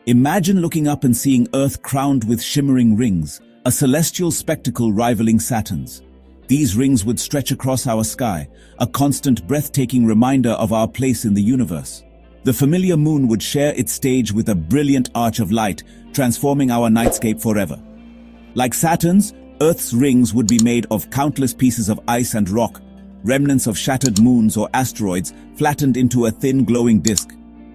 Imagine looking up and seeing Earth crowned with shimmering rings, a celestial spectacle rivaling Saturn's. These rings would stretch across our sky, a constant, breathtaking reminder of our place in the universe. The familiar moon would share its stage with a brilliant arch of light, transforming our nightscape forever. Like Saturn's, Earth's rings would be made of countless pieces of ice and rock, remnants of shattered moons or asteroids flattened into a thin glowing disk.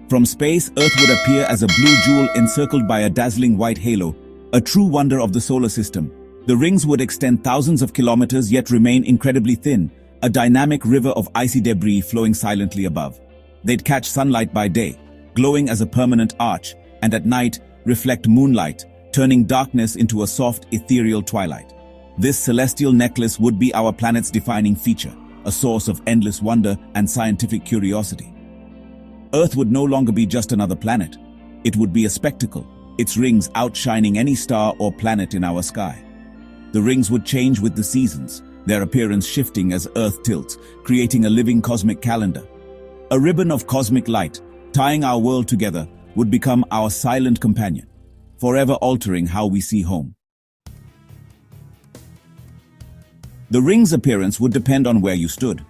From space, Earth would appear as a blue jewel encircled by a dazzling white halo, a true wonder of the solar system. The rings would extend thousands of kilometers yet remain incredibly thin, a dynamic river of icy debris flowing silently above. They'd catch sunlight by day, glowing as a permanent arch, and at night reflect moonlight, turning darkness into a soft, ethereal twilight. This celestial necklace would be our planet's defining feature, a source of endless wonder and scientific curiosity. Earth would no longer be just another planet. It would be a spectacle, its rings outshining any star or planet in our sky. The rings would change with the seasons, their appearance shifting as Earth tilts, creating a living cosmic calendar. A ribbon of cosmic light, tying our world together, would become our silent companion, forever altering how we see home. The rings' appearance would depend on where you stood.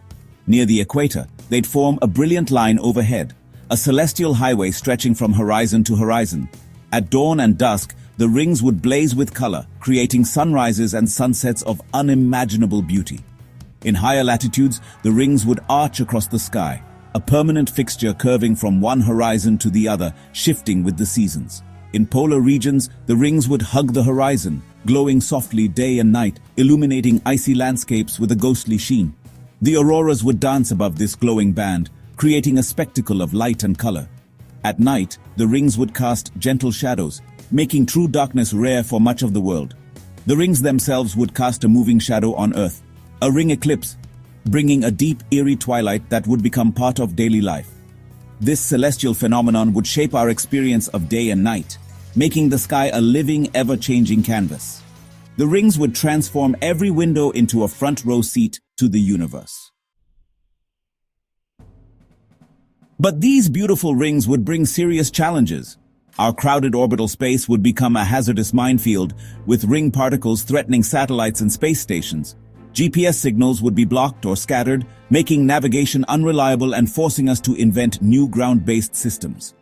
Near the equator, they'd form a brilliant line overhead, a celestial highway stretching from horizon to horizon. At dawn and dusk, the rings would blaze with color, creating sunrises and sunsets of unimaginable beauty. In higher latitudes, the rings would arch across the sky, a permanent fixture curving from one horizon to the other, shifting with the seasons. In polar regions, the rings would hug the horizon, glowing softly day and night, illuminating icy landscapes with a ghostly sheen. The auroras would dance above this glowing band, creating a spectacle of light and color. At night, the rings would cast gentle shadows, making true darkness rare for much of the world. The rings themselves would cast a moving shadow on Earth, a ring eclipse, bringing a deep, eerie twilight that would become part of daily life. This celestial phenomenon would shape our experience of day and night, making the sky a living, ever-changing canvas. The rings would transform every window into a front-row seat to the universe. But these beautiful rings would bring serious challenges. Our crowded orbital space would become a hazardous minefield, with ring particles threatening satellites and space stations. GPS signals would be blocked or scattered, making navigation unreliable and forcing us to invent new ground-based systems.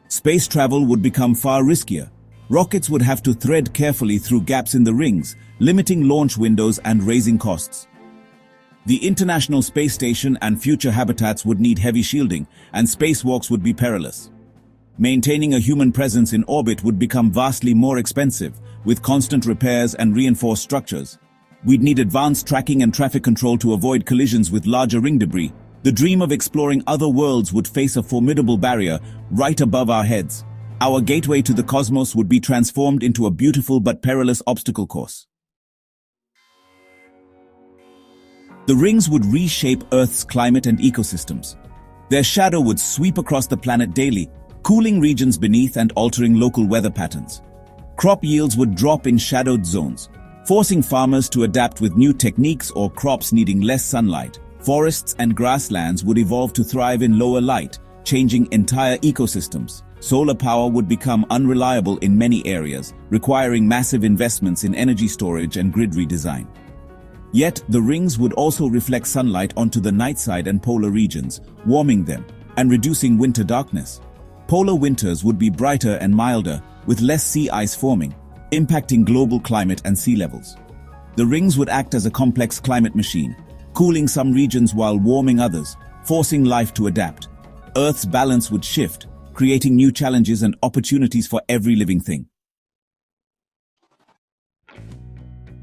Space travel would become far riskier. Rockets would have to thread carefully through gaps in the rings, limiting launch windows and raising costs. The International Space Station and future habitats would need heavy shielding, and spacewalks would be perilous. Maintaining a human presence in orbit would become vastly more expensive, with constant repairs and reinforced structures. We'd need advanced tracking and traffic control to avoid collisions with larger ring debris. The dream of exploring other worlds would face a formidable barrier right above our heads. Our gateway to the cosmos would be transformed into a beautiful but perilous obstacle course. The rings would reshape Earth's climate and ecosystems. Their shadow would sweep across the planet daily, cooling regions beneath and altering local weather patterns. Crop yields would drop in shadowed zones, forcing farmers to adapt with new techniques or crops needing less sunlight. Forests and grasslands would evolve to thrive in lower light, changing entire ecosystems. Solar power would become unreliable in many areas, requiring massive investments in energy storage and grid redesign. Yet, the rings would also reflect sunlight onto the night side and polar regions, warming them and reducing winter darkness. Polar winters would be brighter and milder, with less sea ice forming, impacting global climate and sea levels. The rings would act as a complex climate machine, cooling some regions while warming others, forcing life to adapt. Earth's balance would shift, creating new challenges and opportunities for every living thing.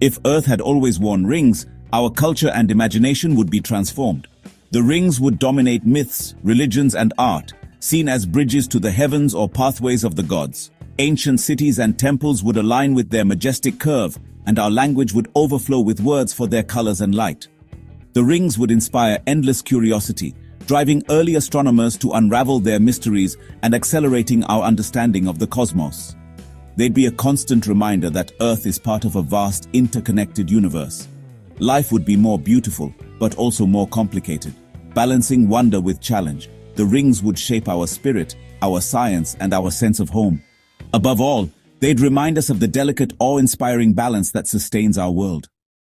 If Earth had always worn rings, our culture and imagination would be transformed. The rings would dominate myths, religions, and art, seen as bridges to the heavens or pathways of the gods. Ancient cities and temples would align with their majestic curve, and our language would overflow with words for their colors and light. The rings would inspire endless curiosity, driving early astronomers to unravel their mysteries and accelerating our understanding of the cosmos. They'd be a constant reminder that Earth is part of a vast, interconnected universe. Life would be more beautiful, but also more complicated, balancing wonder with challenge. The rings would shape our spirit, our science, and our sense of home. Above all, they'd remind us of the delicate, awe-inspiring balance that sustains our world.